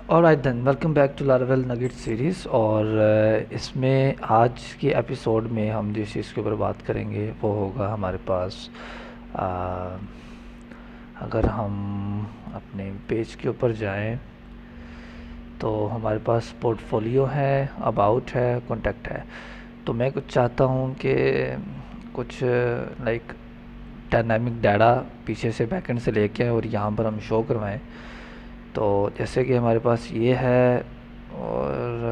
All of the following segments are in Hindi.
Alright then welcome back to Laravel nugget series. और इसमें आज के एपिसोड में हम जिस चीज़ के ऊपर बात करेंगे वो होगा हमारे पास अ, अगर हम अपने पेज के ऊपर जाएं तो हमारे पास पोर्टफोलियो है, अबाउट है, कॉन्टैक्ट है। तो मैं कुछ चाहता हूँ कि कुछ लाइक डायनामिक डाटा पीछे से बैकएंड से लेके आएं और यहाँ पर हम शो करवाएं। तो जैसे कि हमारे पास ये है और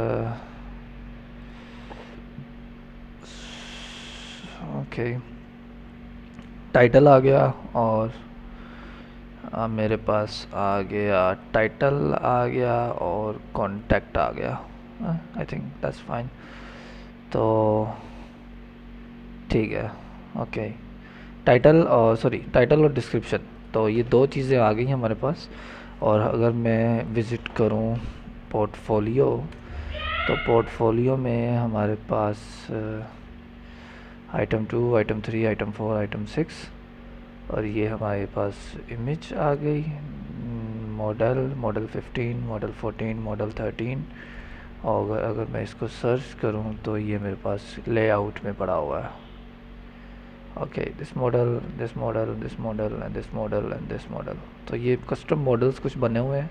ओके टाइटल आ गया और मेरे पास आ गया टाइटल आ गया और कॉन्टैक्ट आ गया। I think that's fine. तो ठीक है। ओके टाइटल और सॉरी टाइटल और डिस्क्रिप्शन, तो ये दो चीज़ें आ गई हैं हमारे पास। और अगर मैं विज़िट करूँ पोर्टफोलियो, तो पोर्टफोलियो में हमारे पास आइटम 2, आइटम 3, आइटम 4, आइटम 6 और ये हमारे पास इमेज आ गई, मॉडल मॉडल 15, मॉडल 14, मॉडल 13। और अगर मैं इसको सर्च करूं तो ये मेरे पास लेआउट में पड़ा हुआ है। Okay this model, this model, this model and this model and this model. तो ये कस्टम मॉडल्स कुछ बने हुए हैं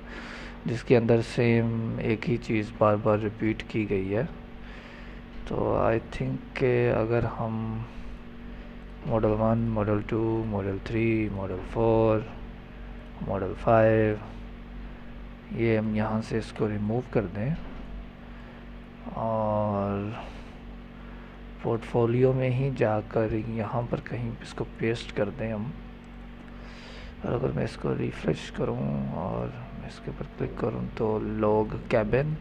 जिसके अंदर सेम एक ही चीज़ बार बार रिपीट की गई है। तो आई थिंक अगर हम model 1, model 2, model 3, model 4, model 5, ये हम यहाँ से इसको रिमूव कर दें और पोर्टफोलियो में ही जाकर यहाँ पर कहीं इसको पेस्ट कर दें हम। और अगर मैं इसको रिफ़्रेश करूँ और मैं इसके ऊपर क्लिक करूँ तो लॉग कैबिन,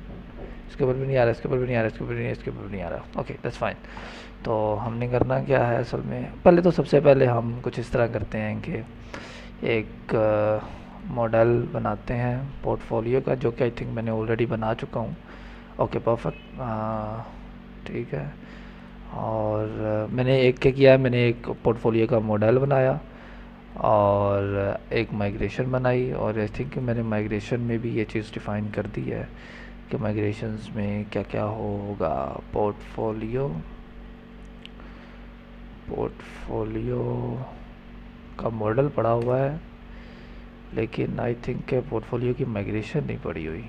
इसके ऊपर भी नहीं आ रहा, इसके ऊपर भी नहीं आ रहा, इसके ऊपर भी नहीं, इसके ऊपर भी नहीं आ रहा। Okay that's fine. तो हमने करना क्या है असल में, पहले तो सबसे पहले हम कुछ इस तरह करते हैं कि एक मॉडल बनाते हैं पोर्टफोलियो का, जो कि आई थिंक मैंने ऑलरेडी बना चुका हूँ। ओके परफेक्ट ठीक है। और मैंने एक क्या किया है, मैंने एक पोर्टफोलियो का मॉडल बनाया और एक माइग्रेशन बनाई। और आई थिंक मैंने माइग्रेशन में भी ये चीज़ डिफ़ाइन कर दी है कि माइग्रेशंस में क्या क्या होगा। पोर्टफोलियो पोर्टफोलियो का मॉडल पड़ा हुआ है, लेकिन आई थिंक पोर्टफोलियो की माइग्रेशन नहीं पड़ी हुई।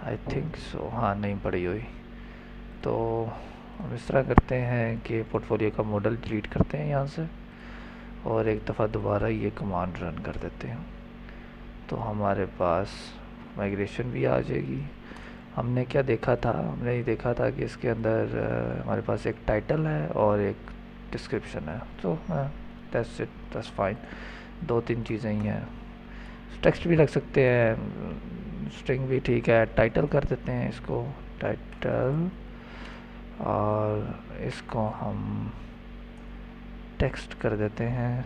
आई थिंक सो, हाँ नहीं पड़ी हुई। तो हम इस तरह करते हैं कि पोर्टफोलियो का मॉडल डिलीट करते हैं यहाँ से और एक दफ़ा दोबारा ये कमांड रन कर देते हैं तो हमारे पास माइग्रेशन भी आ जाएगी। हमने क्या देखा था, हमने ये देखा था कि इसके अंदर हमारे पास एक टाइटल है और एक डिस्क्रिप्शन है। तो दैट्स इट, दैट्स फाइन। दो तीन चीज़ें ही हैं। टेक्स्ट भी रख सकते हैं, स्ट्रिंग भी ठीक है। टाइटल कर देते हैं इसको टाइटल और इसको हम टेक्स्ट कर देते हैं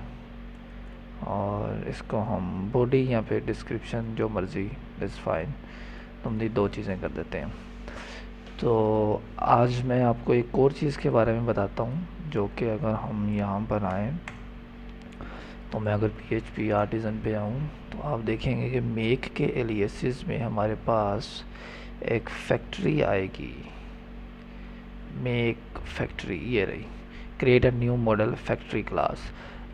और इसको हम बॉडी या फिर डिस्क्रिप्शन जो मर्ज़ी इज़ फाइन। तुम ये दो चीज़ें कर देते हैं। तो आज मैं आपको एक और चीज़ के बारे में बताता हूँ, जो कि अगर हम यहाँ पर आएँ तो मैं अगर PHP आर्टिज़न पे आऊँ तो आप देखेंगे कि मेक के एलियासेस में हमारे पास एक फैक्ट्री आएगी। मेक फैक्ट्री ये रही, create a new model factory class.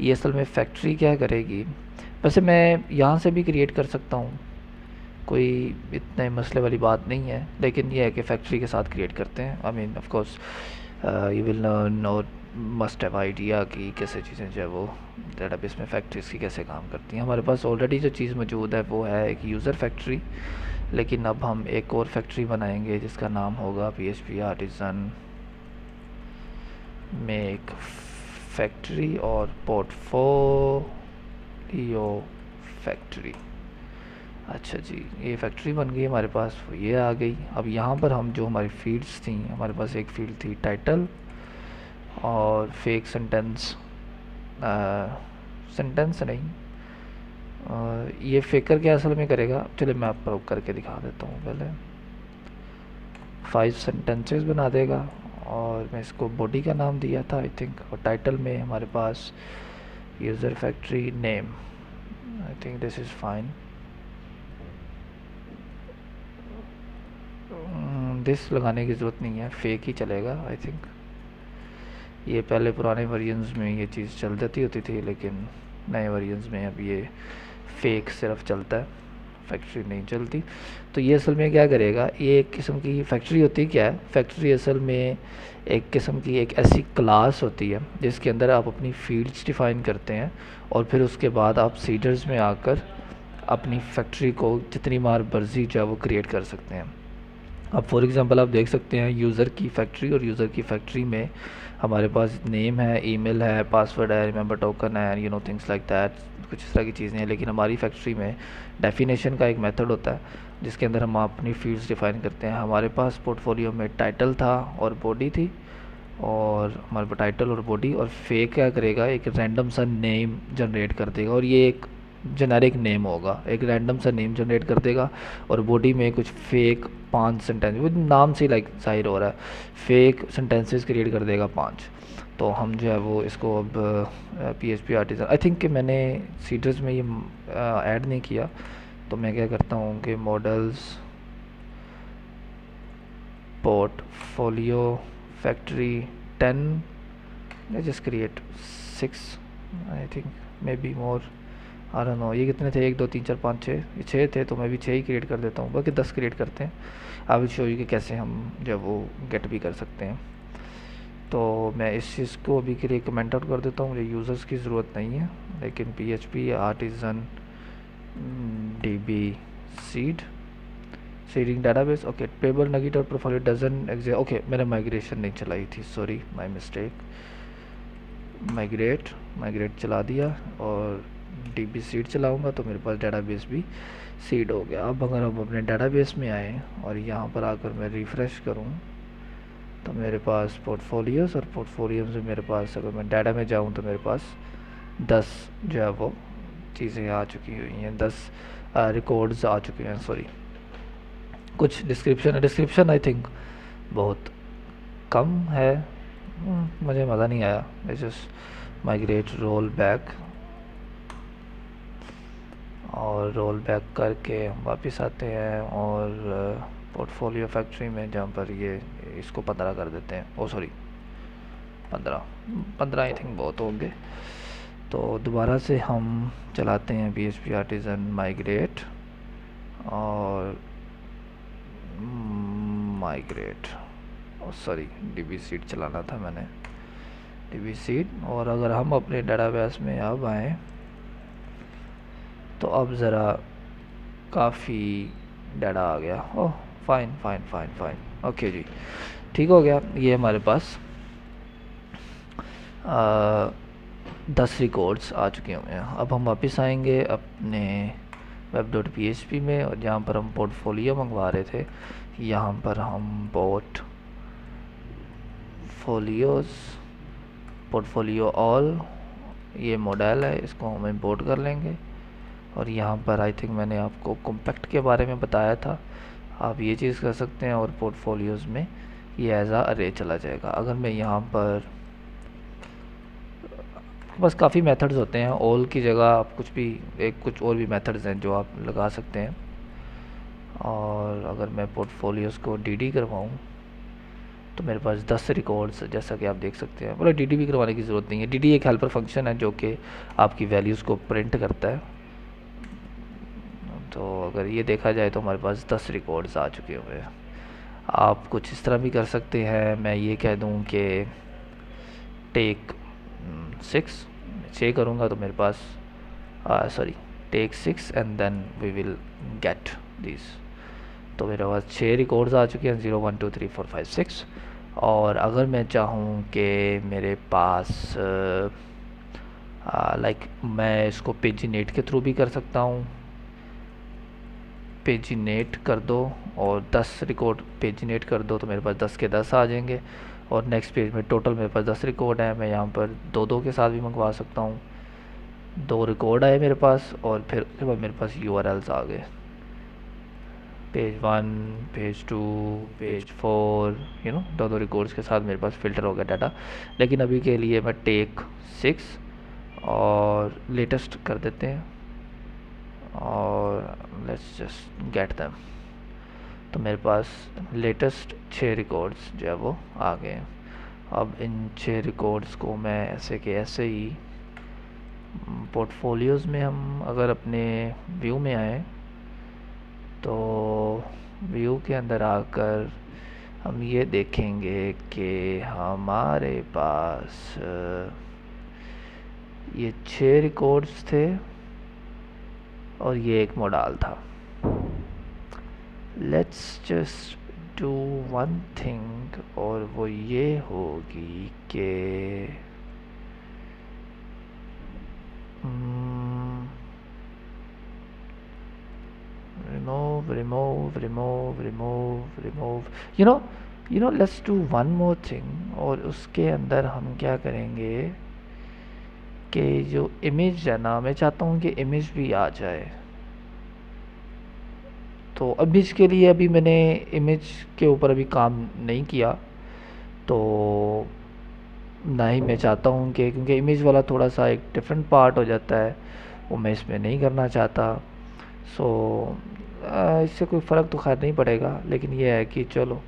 ये असल में फैक्ट्री क्या करेगी, वैसे मैं यहाँ से भी क्रिएट कर सकता हूँ, कोई इतने मसले वाली बात नहीं है। लेकिन ये है कि फैक्ट्री के साथ क्रिएट करते हैं। I mean of course you will know must have idea कि कैसे चीज़ें जो है वो डेटाबेस में फैक्ट्रीज की कैसे काम करती हैं। हमारे पास ऑलरेडी जो चीज़ मौजूद है वो है एक यूज़र फैक्ट्री, लेकिन अब हम एक और फैक्ट्री बनाएंगे जिसका नाम होगा PHP आर्टिज़न मेक फैक्ट्री और पोर्टफोलियो फैक्ट्री। अच्छा जी, ये फैक्ट्री बन गई हमारे पास, ये आ गई। अब यहाँ पर हम जो हमारी फील्ड्स थी, हमारे पास एक फील्ड थी टाइटल और फेक सेंटेंस, सेंटेंस नहीं, ये फेकर क्या असल में करेगा, चलिए मैं आपको करके दिखा देता हूँ। पहले 5 सेंटेंसेस बना देगा और मैं इसको बॉडी का नाम दिया था आई थिंक। और टाइटल में हमारे पास user factory name, I think this is fine. This लगाने की ज़रूरत नहीं है, फेक ही चलेगा आई थिंक। ये पहले पुराने वर्जन्स में ये चीज़ चल जाती होती थी, लेकिन नए वर्जन्स में अब ये फेक सिर्फ चलता है, फैक्ट्री नहीं चलती। तो ये असल में क्या करेगा, ये एक किस्म की फैक्ट्री होती है। क्या है फैक्ट्री? असल में एक किस्म की एक ऐसी क्लास होती है जिसके अंदर आप अपनी फील्ड्स डिफ़ाइन करते हैं, और फिर उसके बाद आप सीडर्स में आकर अपनी फैक्ट्री को जितनी बार मर्जी जो है वो क्रिएट कर सकते हैं। अब फॉर एग्ज़ाम्पल आप देख सकते हैं यूज़र की फैक्ट्री, और यूज़र की फैक्ट्री में हमारे पास नेम है, ईमेल है, पासवर्ड है, रिमेंबर टोकन है, you know things like that, कुछ इस तरह की चीज़ें हैं। लेकिन हमारी फैक्ट्री में डेफिनेशन का एक मेथड होता है जिसके अंदर हम अपनी फील्ड्स डिफ़ाइन करते हैं। हमारे पास पोर्टफोलियो में टाइटल था और बॉडी थी, और हमारे पास टाइटल और बॉडी, और फेक क्या करेगा, एक रैंडम सा नेम जनरेट कर देगा, और ये एक जेनेरिक नेम होगा, एक रैंडम सा नेम जनरेट कर देगा, और बॉडी में कुछ फेक 5 सेंटेंस, वो नाम से लाइक जाहिर हो रहा है, फेक सेंटेंसेस क्रिएट कर देगा 5। तो हम जो है वो इसको अब PHP आर्टिजन, आई थिंक कि मैंने सीडर्स में ये ऐड नहीं किया, तो मैं क्या करता हूँ कि models portfolio factory 10, I just create 6 I think, may be more, I don't know. ये कितने थे, 1 2 3 4 5 6, 6 थे, तो मैं भी 6 ही क्रिएट कर देता हूँ, बाकी 10 क्रिएट करते हैं। आई विल शो यू कि कैसे हम जब वो गेट भी कर सकते हैं। तो मैं इस चीज़ को अभी के लिए कमेंट आउट कर देता हूँ, मुझे यूज़र्स की ज़रूरत नहीं है, लेकिन PHP artisan DB seed seeding database, okay, table nugget और प्रोफाइल डजन एग्जिस्ट, ओके, मैंने माइग्रेशन नहीं चलाई थी, सॉरी माय मिस्टेक। माइग्रेट चला दिया, और DB सीड चलाऊंगा तो मेरे पास डाटाबेस भी सीड हो गया। अब अगर हम अपने डाटाबेस में आए और यहाँ पर आकर मैं रिफ़्रेश करूँ तो मेरे पास पोर्टफोलियोज़, और पोर्टफोलियोज़ में मेरे पास, अगर मैं डाटा में जाऊँ तो मेरे पास 10 जो है वो चीज़ें आ चुकी हुई हैं, 10 रिकॉर्ड्स आ चुके हैं, सॉरी। कुछ डिस्क्रिप्शन आई थिंक बहुत कम है, मुझे मज़ा नहीं आया। It's just migrate, roll back, और रोल बैक करके हम वापस आते हैं, और पोर्टफोलियो फैक्ट्री में जहाँ पर ये इसको 15 कर देते हैं, ओ सॉरी 15 आई थिंक बहुत होंगे। तो दोबारा से हम चलाते हैं PHP आर्टिजन माइग्रेट, और माइग्रेट, सॉरी DB सीड चलाना था मैंने, DB सीड। और अगर हम अपने डाटाबेस में अब आएँ तो अब ज़रा काफ़ी डाटा आ गया, oh fine fine fine fine, okay जी, ठीक हो गया। ये हमारे पास 10 रिकॉर्ड्स आ चुके हुए हैं। अब हम वापस आएंगे अपने web.php में, और जहाँ पर हम पोर्टफोलियो मंगवा रहे थे, यहाँ पर हम पोर्टफोलियो ऑल, ये मॉडल है, इसको हम इंपोर्ट कर लेंगे। और यहाँ पर आई थिंक मैंने आपको कॉम्पैक्ट के बारे में बताया था, आप ये चीज़ कर सकते हैं, और पोर्टफोलियोज़ में ये एज आ अरे चला जाएगा। अगर मैं यहाँ पर, बस काफ़ी मेथड्स होते हैं, ऑल की जगह आप कुछ भी, कुछ और भी मेथड्स हैं जो आप लगा सकते हैं। और अगर मैं पोर्टफोलियोज़ को DD करवाऊँ तो मेरे पास 10 रिकॉर्ड्स, जैसा कि आप देख सकते हैं। मतलब DD भी करवाने की ज़रूरत नहीं है, DD एक हेल्पर फंक्शन है जो कि आपकी वैल्यूज़ को प्रिंट करता है। तो अगर ये देखा जाए तो हमारे पास 10 रिकॉर्ड्स आ चुके हुए हैं। आप कुछ इस तरह भी कर सकते हैं, मैं ये कह दूं कि टेक 6 करूँगा तो मेरे पास, sorry take 6 and then we will get this. तो मेरे पास 6 रिकॉर्ड्स आ चुके हैं, 0 1 2 3 4 5 6। और अगर मैं चाहूँ कि मेरे पास लाइक मैं इसको पेजिनेट के थ्रू भी कर सकता हूँ, पेजिनेट कर दो और 10 रिकॉर्ड पेजिनेट कर दो तो मेरे पास 10 के 10 आ जाएंगे। और नेक्स्ट पेज में टोटल मेरे पास 10 रिकॉर्ड है, मैं यहाँ पर 2 के साथ भी मंगवा सकता हूँ। 2 रिकॉर्ड आए मेरे पास, और फिर उसके बाद मेरे पास URLs आ गए, page 1, page 2, page 4, you know, 2 records के साथ मेरे पास फ़िल्टर हो गया डाटा। लेकिन अभी के लिए मैं टेक 6 और लेटेस्ट कर देते हैं, और लेट्स जस्ट गेट देम। तो मेरे पास लेटेस्ट 6 रिकॉर्ड्स जो है वो आ गए हैं। अब इन 6 रिकॉर्ड्स को मैं ऐसे के ऐसे ही पोर्टफोलियोज़ में हम अगर अपने व्यू में आए तो व्यू के अंदर आकर हम ये देखेंगे कि हमारे पास ये 6 रिकॉर्ड्स थे और ये एक मॉडल था। Let's just do one thing, और वो ये होगी कि remove let's do one more thing. और उसके अंदर हम क्या करेंगे कि जो इमेज है ना, मैं चाहता हूँ कि इमेज भी आ जाए। तो इमेज के लिए अभी मैंने इमेज के ऊपर अभी काम नहीं किया, तो ना ही मैं चाहता हूँ कि, क्योंकि इमेज वाला थोड़ा सा एक डिफरेंट पार्ट हो जाता है, वो मैं इसमें नहीं करना चाहता। सो इससे कोई फ़र्क तो खैर नहीं पड़ेगा, लेकिन ये है कि चलो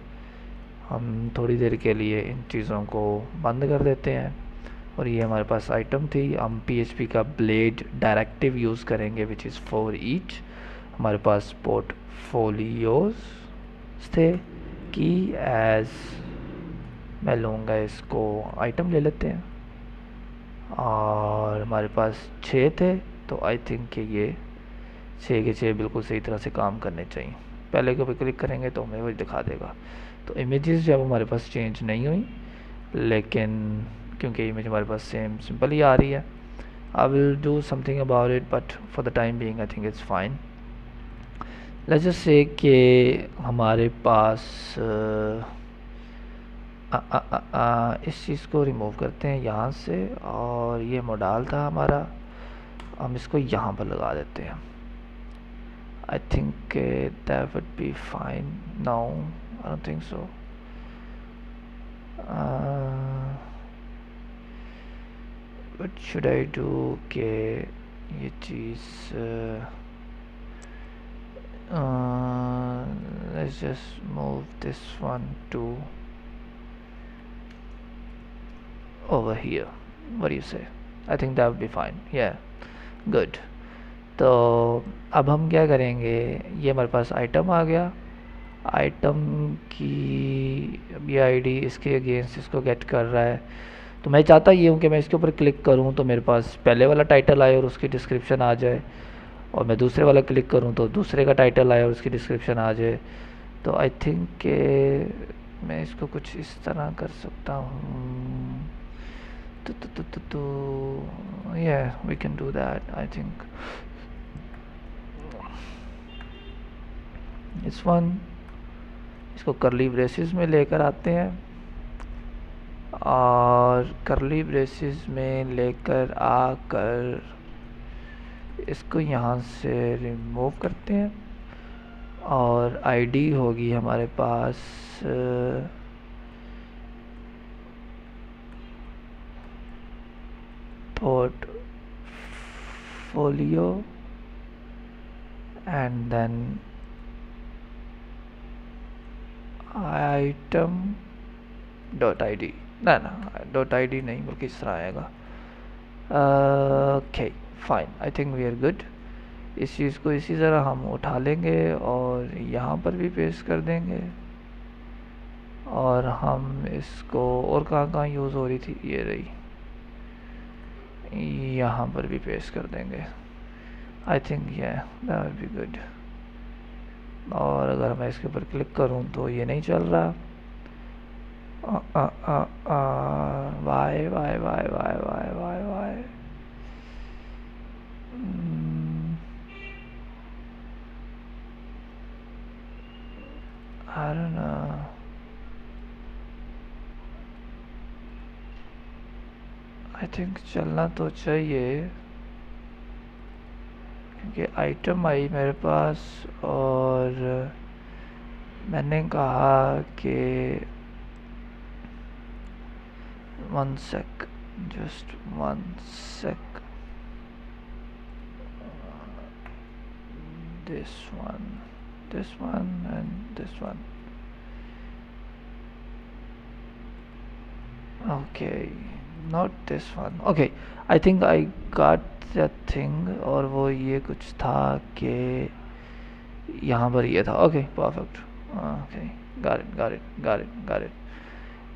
हम थोड़ी देर के लिए इन चीज़ों को बंद कर देते हैं। और ये हमारे पास आइटम थी। हम PHP का ब्लेड डायरेक्टिव यूज़ करेंगे विच इज़ फॉर ईच। हमारे पास पोर्टफोलियोज थे कि एज मैं लूँगा इसको आइटम ले लेते हैं, और हमारे पास 6 थे, तो आई थिंक कि ये 6 के 6 बिल्कुल सही तरह से काम करने चाहिए। पहले के ऊपर क्लिक करेंगे तो हमें वही दिखा देगा। तो इमेजेस जो है हमारे पास चेंज नहीं हुई, लेकिन क्योंकि इमेज हमारे पास सेम सिंपल ही आ रही है। I will do something about it, but for the time being I think it's fine. Let's just say कि हमारे पास इस चीज़ को रिमूव करते हैं यहाँ से, और ये मॉडल था हमारा, हम इसको यहाँ पर लगा देते हैं। I think that would be fine. No, I don't think so. What should I do कि ये चीज़ let's just move this one to over here. What do you say? I think that would be fine. Yeah, good. तो अब हम क्या करेंगे, ये हमारे पास आइटम आ गया। आइटम की अभी आईडी इसके अगेंस्ट इसको गेट कर रहा है। तो मैं चाहता ये हूँ कि मैं इसके ऊपर क्लिक करूँ तो मेरे पास पहले वाला टाइटल आए और उसकी डिस्क्रिप्शन आ जाए, और मैं दूसरे वाला क्लिक करूँ तो दूसरे का टाइटल आए और उसकी डिस्क्रिप्शन आ जाए। तो आई थिंक कि मैं इसको कुछ इस तरह कर सकता हूँ। तो yeah, we can do that. I think इस वन इसको करली ब्रेसेस में लेकर आते हैं, और करली ब्रेसेस में लेकर आकर इसको यहाँ से रिमूव करते हैं, और आईडी होगी हमारे पास portfolio and then item dot I D, ना डॉट आई डी नहीं बल्कि इस तरह आएगा। Okay fine, I think we are good. इस चीज़ को इसी तरह हम उठा लेंगे और यहाँ पर भी पेस्ट कर देंगे, और हम इसको और कहाँ यूज़ हो रही थी, ये रही, यहाँ पर भी पेस्ट कर देंगे। आई थिंक ये दैट विल बी गुड। और अगर मैं इसके ऊपर क्लिक करूँ तो ये नहीं चल रहा। Why why why why why why why I don't know. I think चलना तो चाहिए, क्योंकि आइटम आई मेरे पास और मैंने कहा कि one sec, just one sec, this one this one and this one. Okay, not this one. Okay, I think I got that thing. और वो ये कुछ था कि यहाँ पर ये था. Okay perfect. Okay got it.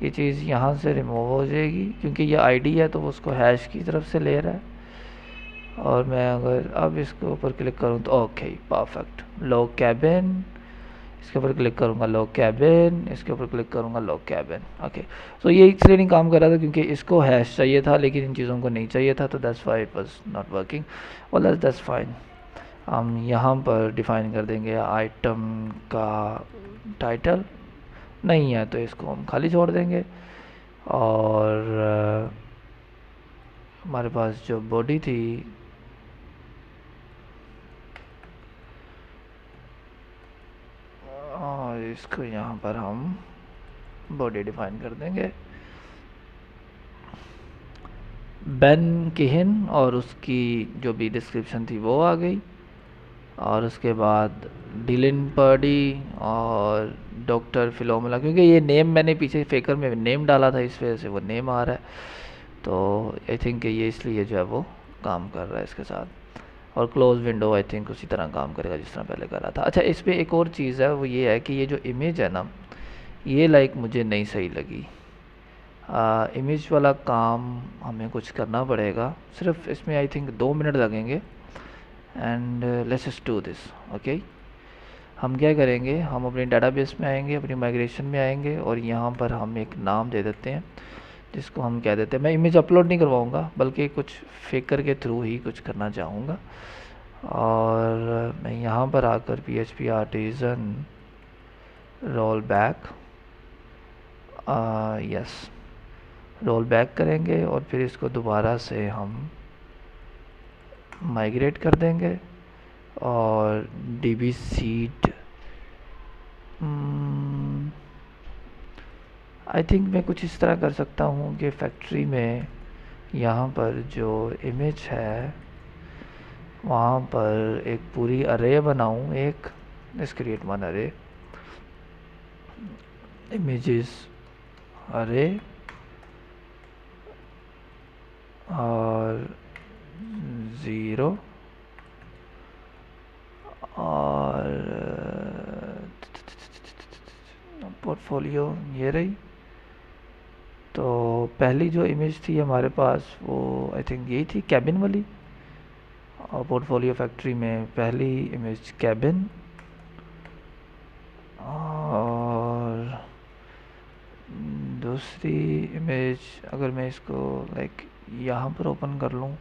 ये चीज़ यहाँ से रिमूव हो जाएगी क्योंकि ये आईडी है तो वो उसको हैश की तरफ से ले रहा है. और मैं अगर अब इसके ऊपर क्लिक करूँ तो ओके परफेक्ट. लॉग कैबिन, इसके ऊपर क्लिक करूँगा लॉग कैबिन, इसके ऊपर क्लिक करूँगा लॉग कैबिन. ओके, सो ये इसलिए नहीं काम कर रहा था क्योंकि इसको हैश चाहिए था लेकिन इन चीज़ों को नहीं चाहिए था, तो that's why it was not working. Well that's fine. हम यहाँ पर डिफ़ाइन कर देंगे आइटम का टाइटल. नहीं है तो इसको हम खाली छोड़ देंगे. और हमारे पास जो बॉडी थी और इसको यहाँ पर हम बॉडी डिफाइन कर देंगे बेन किहन, और उसकी जो भी डिस्क्रिप्शन थी वो आ गई. और उसके बाद डिलिन पर्डी और डॉक्टर फिलोमिना, क्योंकि ये नेम मैंने पीछे फेकर में नेम डाला था इस वजह से वो नेम आ रहा है. तो आई थिंक ये इसलिए जो है वो काम कर रहा है इसके साथ. और क्लोज विंडो आई थिंक उसी तरह काम करेगा जिस तरह पहले कर रहा था. अच्छा, इस पर एक और चीज़ है, वो ये है कि ये जो इमेज है ना, ये लाइक मुझे नहीं सही लगी. इमेज वाला काम हमें कुछ करना पड़ेगा. सिर्फ इसमें आई थिंक 2 मिनट लगेंगे. And let's just do this. Okay, हम क्या करेंगे, हम अपने डेटाबेस में आएंगे, अपनी माइग्रेशन में आएंगे और यहाँ पर हम एक नाम दे देते हैं जिसको हम कह देते हैं, मैं इमेज अपलोड नहीं करवाऊँगा बल्कि कुछ फेकर के थ्रू ही कुछ करना चाहूँगा. और मैं यहाँ पर आकर PHP artisan roll back, yes, roll back करेंगे और फिर इसको दोबारा से हम माइग्रेट कर देंगे. और DB सीड आई थिंक मैं कुछ इस तरह कर सकता हूँ कि फैक्ट्री में यहाँ पर जो इमेज है वहाँ पर एक पूरी अरे बनाऊँ. एक लेट्स क्रिएट वन अरे, इमेजेस अरे, और 0 और पोर्टफोलियो ये रही. तो पहली जो इमेज थी हमारे पास वो आई थिंक यही थी, कैबिन वाली. और पोर्टफोलियो फैक्ट्री में पहली इमेज कैबिन, और दूसरी इमेज अगर मैं इसको लाइक यहाँ पर ओपन कर लूँ,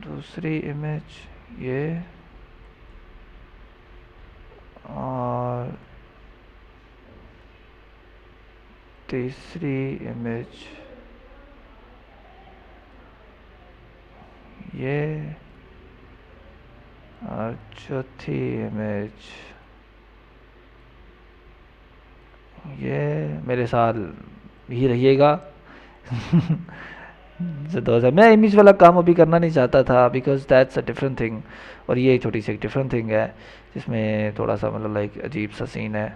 दूसरी इमेज ये, और तीसरी इमेज ये, और चौथी इमेज ये. मेरे साथ ही रहिएगा. मैं इमेज वाला काम अभी करना नहीं चाहता था because that's a different thing. और ये छोटी सी एक डिफरेंट थिंग है जिसमें थोड़ा सा मतलब लाइक अजीब सा सीन है.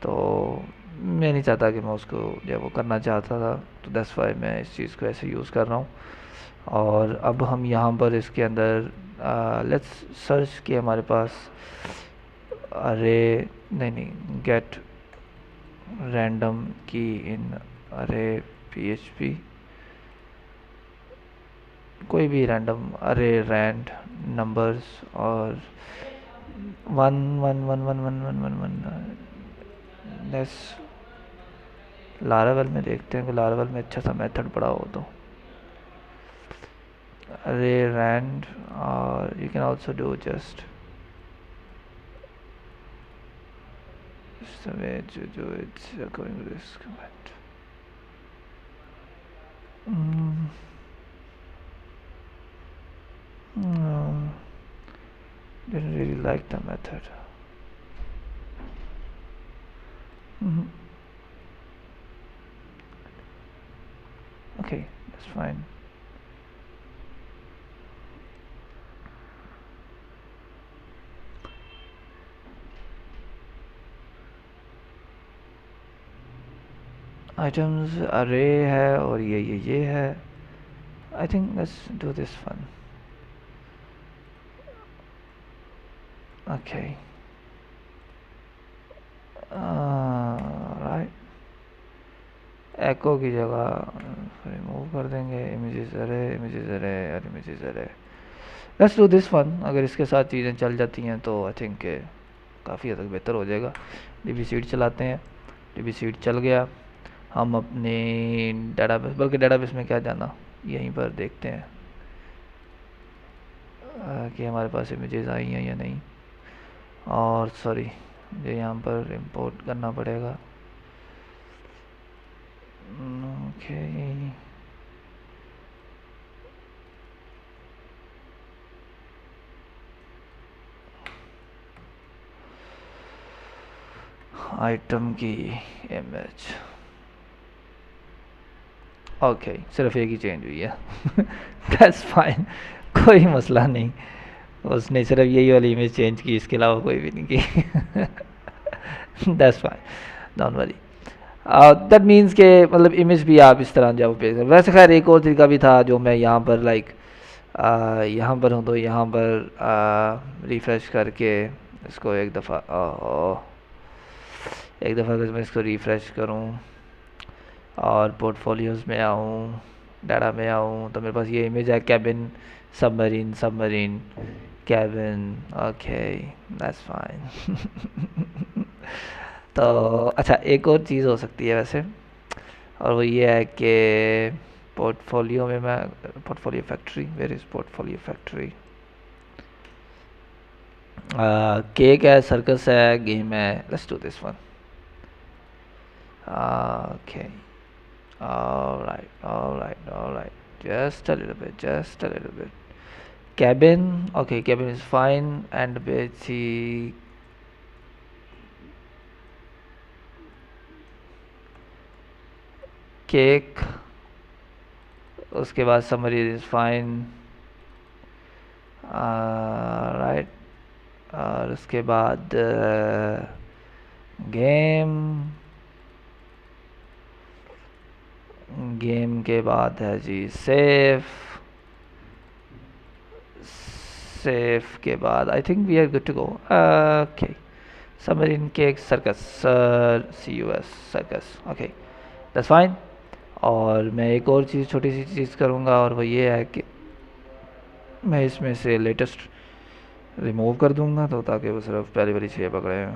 तो मैं नहीं चाहता कि मैं उसको जो वो करना चाहता था, तो दैट्स वाई मैं इस चीज़ को ऐसे यूज़ कर रहा हूँ. और अब हम यहाँ पर इसके अंदर लेट्स सर्च किया हमारे पास अरे, नहीं गेट रैंडम की इन अरे PHP, कोई भी रैंडम अरे रैंड नंबर्स और 1 1 1 1 1 1 1 लेस. लारावेल में देखते हैं कि लारावेल में अच्छा सा मेथड पड़ा हो तो अरे रैंड. और you can also do just the way to do it according to this command. No, didn't really like the method. Okay, that's fine. Items array है और ये है. I think let's do this one. Okay right. एको की जगह रिमूव कर देंगे. इमेजेस अरे और इमेजेस अरे. Let's do this one. अगर इसके साथ चीज़ें चल जाती हैं तो आई थिंक काफ़ी हद तक बेहतर हो जाएगा. डीबी सीट चलाते हैं. डीबी सीट चल गया. हम अपने डाटाबेस, बल्कि डाटाबेस में क्या जाना, यहीं पर देखते हैं कि हमारे पास इमेजेस आई हैं या नहीं. और सॉरी, मुझे यहाँ पर इंपोर्ट करना पड़ेगा. ओके आइटम की इमेज. ओके सिर्फ एक ही चेंज हुई है. That's fine. कोई मसला नहीं. उसने सिर्फ यही वाली इमेज चेंज की, इसके अलावा कोई भी नहीं की. That's fine, don't worry. That means के मतलब इमेज भी आप इस तरह जब पे. वैसे खैर एक और तरीका भी था जो मैं यहाँ पर लाइक यहाँ पर हूँ तो यहाँ पर रिफ़्रेश करके इसको एक दफ़ा अगर मैं इसको रिफ़्रेश करूँ और पोर्टफोलियोज़ में आऊँ, डाटा में आऊँ, तो मेरे पास ये इमेज है cabin submarine cabin. Okay that's fine. तो अच्छा एक और चीज़ हो सकती है वैसे, और वो ये है कि पोर्टफोलियो में मैं portfolio factory, where is portfolio factory. Cake है, सर्कस है, गेम है. Let's do this one. Okay all right, just a little bit. Cabin, okay, cabin is fine. And basic cake, उसके बाद समरी इज फाइन. राइट. और उसके बाद गेम के बाद है जी सेफ के बाद I think we are good to go. Okay submarine cake circus CUS circus. Okay that's fine. और मैं एक और चीज़, छोटी सी चीज़ करूँगा, और वो ये है कि मैं इसमें से लेटेस्ट रिमूव कर दूँगा तो ताकि वो सिर्फ पहली वाली चीज़ पकड़े.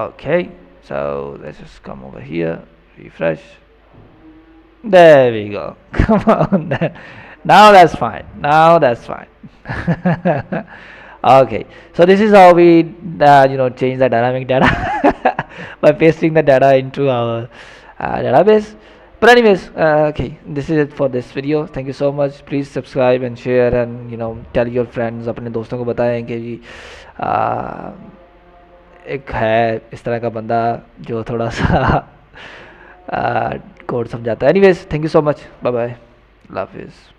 Okay so let's just come over here, refresh. There we go. Come on then. Now that's fine. Okay, so this is how we change the dynamic data by pasting the data into our database. But anyways, okay, this is it for this video. Thank you so much. Please subscribe and share, and tell your friends. अपने दोस्तों को बताएं कि जी एक है इस तरह का बंदा जो थोड़ा सा कोड समझाता है. Anyways, thank you so much. Bye bye. अल्लाह हाफिज़.